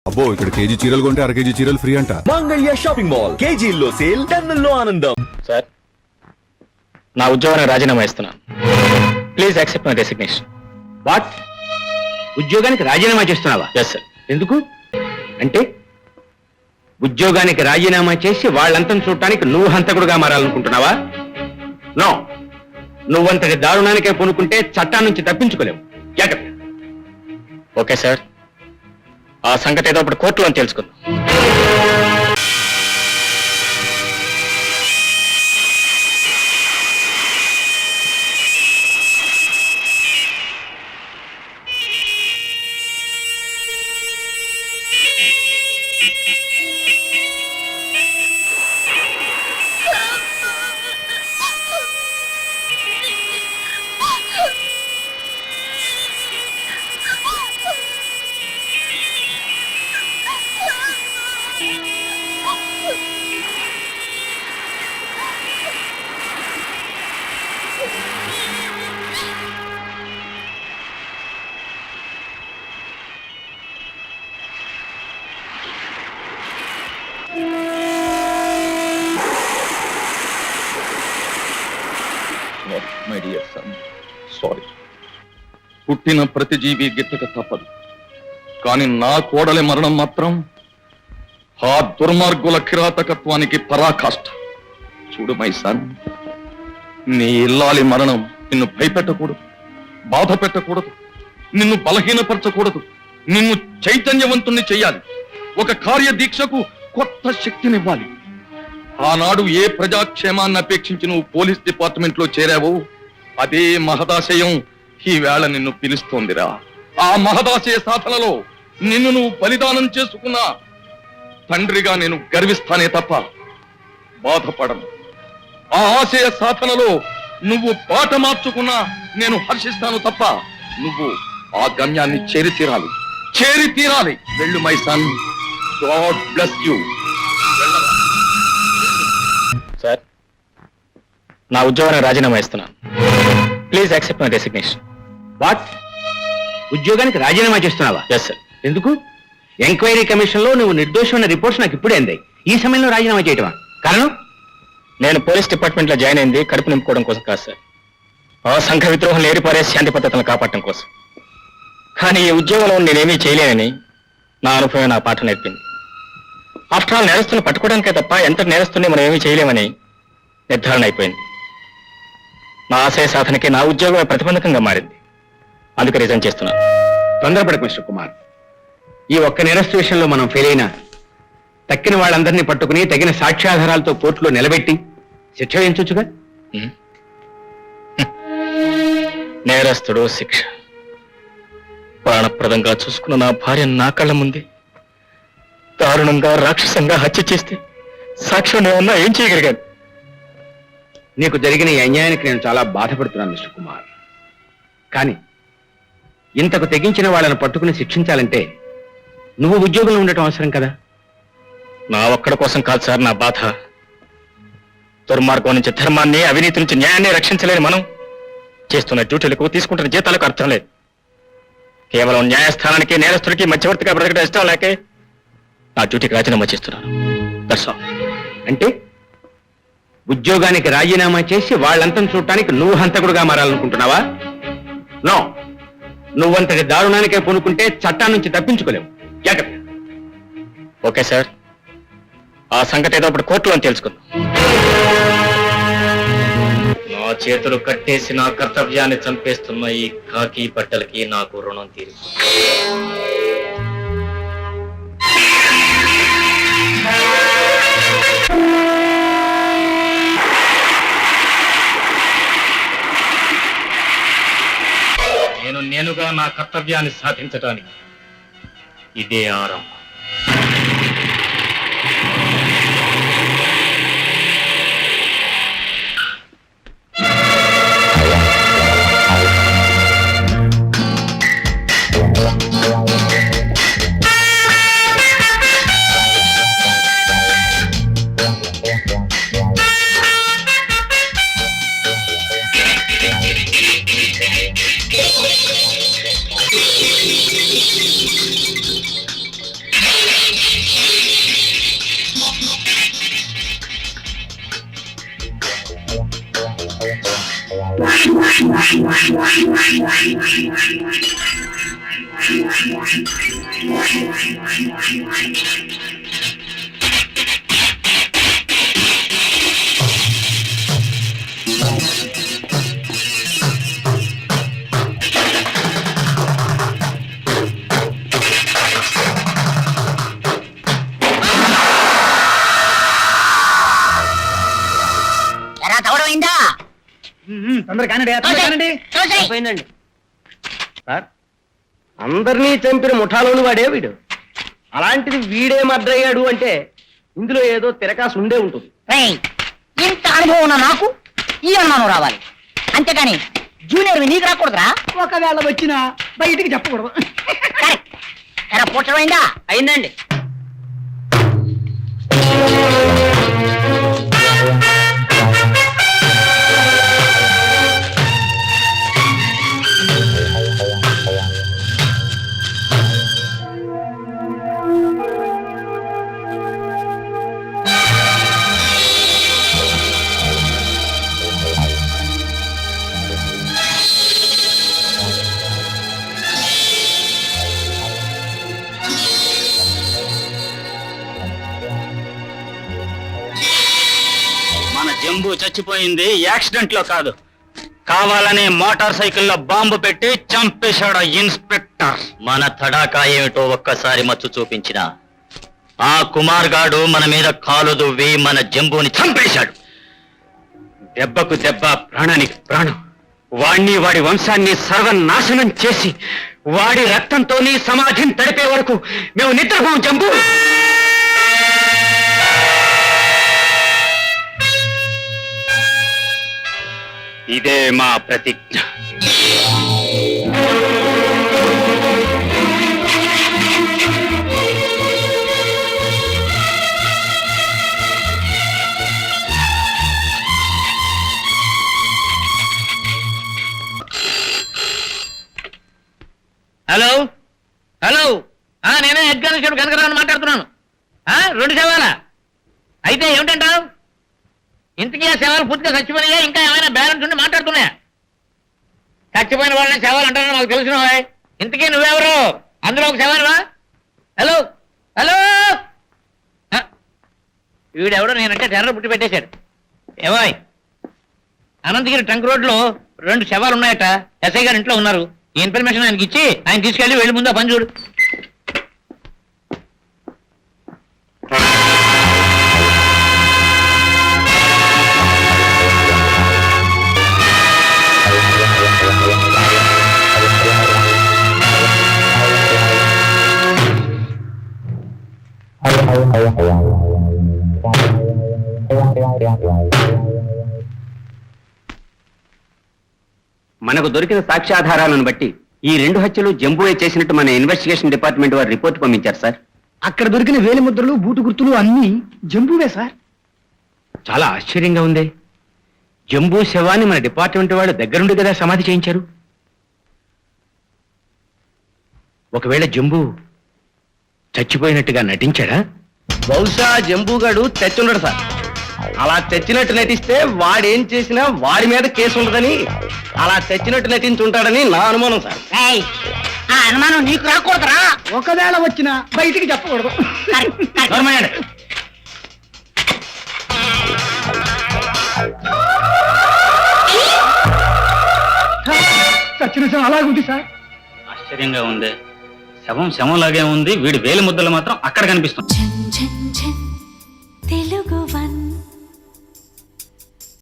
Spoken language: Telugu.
అబ్బో ఇక్కడ కేజీ చీరలు కొంటే అర కేజీ చీరలు ఫ్రీ అంట. మంగళ్య షాపింగ్ మాల్, కేజీల్లో సేల్, టన్నుల్లో ఆనందం. సార్, నా ఉద్యోగానికి రాజీనామా ఇస్తున్నాను. Please accept my resignation. What? ఉద్యోగానికి రాజీనామా చేస్తున్నావా? Yes sir. ఎందుకు? అంటే ఉద్యోగానికి రాజీనామా చేసి వాళ్ళంతం చూడటానికి నువ్వు హంతకుడుగా మారాలనుకుంటున్నావా? నో, నువ్వంతటి దారుణానికే పూనుకుంటే చట్టం నుంచి తప్పించుకోలేవు. జాగ్రత్త. ఓకే సార్, ఆ సంగతి ఏదో ఇప్పుడు కోర్టులో తెలుసుకుందాం. My dear son, sorry. పుట్టిన ప్రతి జీవి గిట్టక తప్పదు, కానీ నా కోడలి మరణం మాత్రం ఆ దుర్మార్గుల కిరాతకత్వానికి పరాకాష్ట. చూడు మై సన్, నీ ఇల్లాలి మరణం నిన్ను భయపెట్టకూడదు, బాధ పెట్టకూడదు, నిన్ను బలహీనపరచకూడదు, నిన్ను చైతన్యవంతుణ్ణి చెయ్యాలి. ఒక కార్యదీక్షకు కొత్త శక్తినివ్వాలి. ఆనాడు ఏ ప్రజాక్షేమాన్ని అపేక్షించి నువ్వు పోలీస్ డిపార్ట్మెంట్ లో చేరావో అదే మహదాశయం ఈవేళ నిన్ను పిలుస్తోందిరా. ఆ మహదాశయ సాధనలో నిన్ను నువ్వు బలిదానం చేసుకున్నా తండ్రిగా నేను గర్విస్తానే తప్ప బాధపడను. ఆ ఆశయ సాధనలో నువ్వు బాట మార్చుకున్నా నేను హర్షిస్తాను తప్ప నువ్వు ఆ గమ్యాన్ని చేరి తీరాలి. వెళ్ళు my son, God bless you. Sir, నా ఉద్యోగానికి రాజీనామా ఇస్తున్నాను. Please accept my resignation. What? ఉద్యోగానికి రాజీనామా చేస్తున్నావా? Yes sir. ఎందుకు? ఎంక్వైరీ కమిషన్ లో నువ్వు నిర్దోషమైన రిపోర్ట్స్ నాకు ఇప్పుడే అందాయి. ఈ సమయంలో రాజీనామా చేయటమా? కారణం? నేను పోలీస్ డిపార్ట్మెంట్ లో జాయిన్ అయింది కడుపు నింపుకోవడం కోసం కాదు సార్, ఆ సంఘ విద్రోహం ఏరిపారే శాంతి పద్ధతులను కాపాడటం కోసం. కానీ ఈ ఉద్యోగంలో నేనేమీ చేయలేనని నా అనుభవం నా పాఠం నేర్పింది. ఆఫ్టర్ ఆల్ నేరస్తులను పట్టుకోవడానికే తప్ప ఎంత నేరస్తుని మనం ఏమీ చేయలేమని నిర్ధారణ అయిపోయింది. నా ఆశయ సాధనకి నా ఉద్యోగమే ప్రతిబంధకంగా మారింది. అందుకే రిజైన్ చేస్తున్నాను. తొందరపడకు మిస్టర్ కుమార్. ఈ ఒక్క నేరస్తు విషయంలో మనం ఫెయిల్ అయినా తక్కిన వాళ్ళందరినీ పట్టుకుని తగిన సాక్ష్యాధారాలతో కోర్టులో నిలబెట్టి శిక్ష వేయించొచ్చుగా. నేరస్తుడు శిక్ష. ప్రాణప్రదంగా చూసుకున్న నా భార్య నా కళ్ళ ముందే దారుణంగా రాక్షసంగా హత్య చేస్తే సాక్ష్యం ఏమన్నా ఏం చేయగలిగాను? నీకు జరిగిన ఈ అన్యాయానికి నేను చాలా బాధపడుతున్నాను మిస్టర్ కుమార్. కానీ ఇంతకు తెగించిన వాళ్ళని పట్టుకుని శిక్షించాలంటే నువ్వు ఉద్యోగంలో ఉండటం అవసరం కదా. నా ఒక్కడి కోసం కాదు సార్ నా బాధ. దుర్మార్గం నుంచి ధర్మాన్ని, అవినీతి నుంచి న్యాయాన్ని రక్షించలేని మనం చేస్తున్న డ్యూటీలకు, తీసుకుంటున్న జీతాలకు అర్థం లేదు. కేవలం న్యాయస్థానానికి, నేరస్తుడికి మధ్యవర్తిగా బ్రతకడం ఇష్టం లేకే నా డ్యూటీకి రాజీనామా చేస్తున్నాను. That's all. అంటే ఉద్యోగానికి రాజీనామా చేసి వాళ్ళంతం చూడటానికి నువ్వు హంతకుడుగా మారాలనుకుంటున్నావా? నో, నువ్వంతటి దారుణానికే పూనుకుంటే చట్టం నుంచి తప్పించుకోలేవు. జాగ్రత్త. ఓకే సార్, ఆ సంగతి ఏదో ఇప్పుడు కోర్టులో తెలుసుకుందాం. నా చేతులు కట్టేసి నా కర్తవ్యాన్ని చంపేస్తున్న ఈ కాకి బట్టలకి నాకు రుణం తీరి. నేనుగా నా కర్తవ్యాన్ని సాధించడానికి ఇదే ఆరంభం. ఎరా తవడమైందా? పోయిందండి సార్. అందరినీ చంపిన ముఠాలోని వాడే వీడు. అలాంటిది వీడే మర్డరయ్యాడు అంటే ఇందులో ఏదో తిరకాసు ఉండే ఉంటుంది. రేయ్, ఇంత అనుభవం ఉన్న నాకు ఈ అనుమానం రావాలి, అంతేకాని జూనియర్ నీకు రాకూడదురా. ఒకవేళ వచ్చినా బయటికి చెప్పకూడదు. కరెక్ట్. ఎరా పూడ్చడమైందా? అయిందండి. మన జంబు చచ్చిపోయింది యాక్సిడెంట్ లో కాదు, కావాలనే మోటార్ సైకిల్లో బాంబు పెట్టి చంపేశాడు ఇన్స్పెక్టర్. మన తడాకా ఏమిటో ఒక్కసారి మచ్చు చూపించిన ఆ కుమార్ గాడు మన మీద కాలు దువ్వి మన జంబుని చంపేశాడు. దెబ్బకు దెబ్బ, ప్రాణానికి ప్రాణం. వాణ్ణి వాడి వంశాన్ని సర్వనాశనం చేసి వాడి రక్తంతో నీ సమాధిని తడిపే వరకు మేము నిద్రపోం జంబు. ఇదే మా ప్రతిజ్ఞ. హలో హలో, నేనే హెడ్ కానిస్టేబుల్ కనకరావు మాట్లాడుతున్నాను. 2 శవాలా? అయితే ఏమిటంటావు? ఇంతకీ ఆ శవాలు పూర్తిగా చచ్చిపోయినాయా, ఇంకా ఏమైనా బ్యాలెన్స్ ఉండి మాట్లాడుతున్నాయా? చచ్చిపోయిన వాళ్ళని శవాలు అంటారని మాకు తెలిసిన. ఇంతకీ నువ్వెవరు? అందులో ఒక శవాలువా? హలో హలో, వీడెవడో నేనంటే టెర్రర్ పుట్టి పెట్టేశాడు. ఏమాయ్, అనంతగిరి ట్రంక్ రోడ్ లో 2 శవాలు ఉన్నాయట. ఎస్ఐ గారు ఇంట్లో ఉన్నారు. ఈ ఇన్ఫర్మేషన్ ఆయనకి ఇచ్చి ఆయన తీసుకెళ్లి వెళ్ళి ముందు పని చూడు. మనకు దొరికిన సాక్ష్యాధారాలను బట్టి ఈ 2 హత్యలు జంబువే చేసినట్టు మన ఇన్వెస్టిగేషన్ డిపార్ట్మెంట్ వారు రిపోర్ట్ పంపించారు సార్. అక్కడ దొరికిన వేలి ముద్రలు, బూటు గుర్తులు అన్ని జంబువే సార్. చాలా ఆశ్చర్యంగా ఉంది. జంబూ శవాన్ని మన డిపార్ట్మెంట్ వాళ్ళు దగ్గరుండి కదా సమాధి చేయించారు. ఒకవేళ జంబూ చచ్చిపోయినట్టుగా నటించాడా? బహుశా జంబుగాడు తెచ్చుండడు సార్. అలా తెచ్చినట్టు నటిస్తే వాడేం చేసినా వాడి మీద కేసు ఉండదని, అలా తెచ్చినట్టు నటించుంటాడని నా అనుమానం సార్. రేయ్, ఆ అనుమానం నీకు రాకూడదురా. ఒకవేళ వచ్చినా బయటికి చెప్పకూడదు. Correct, correct. నోర్మయ్యండి. చచ్చిన శవం అలాగే ఉంది సార్. ఆశ్చర్యంగా ఉంది. శవం శవంలాగే ఉంది, వీడి వేలి ముద్దలు మాత్రం అక్కడ కనిపిస్తుంది. తెలుగు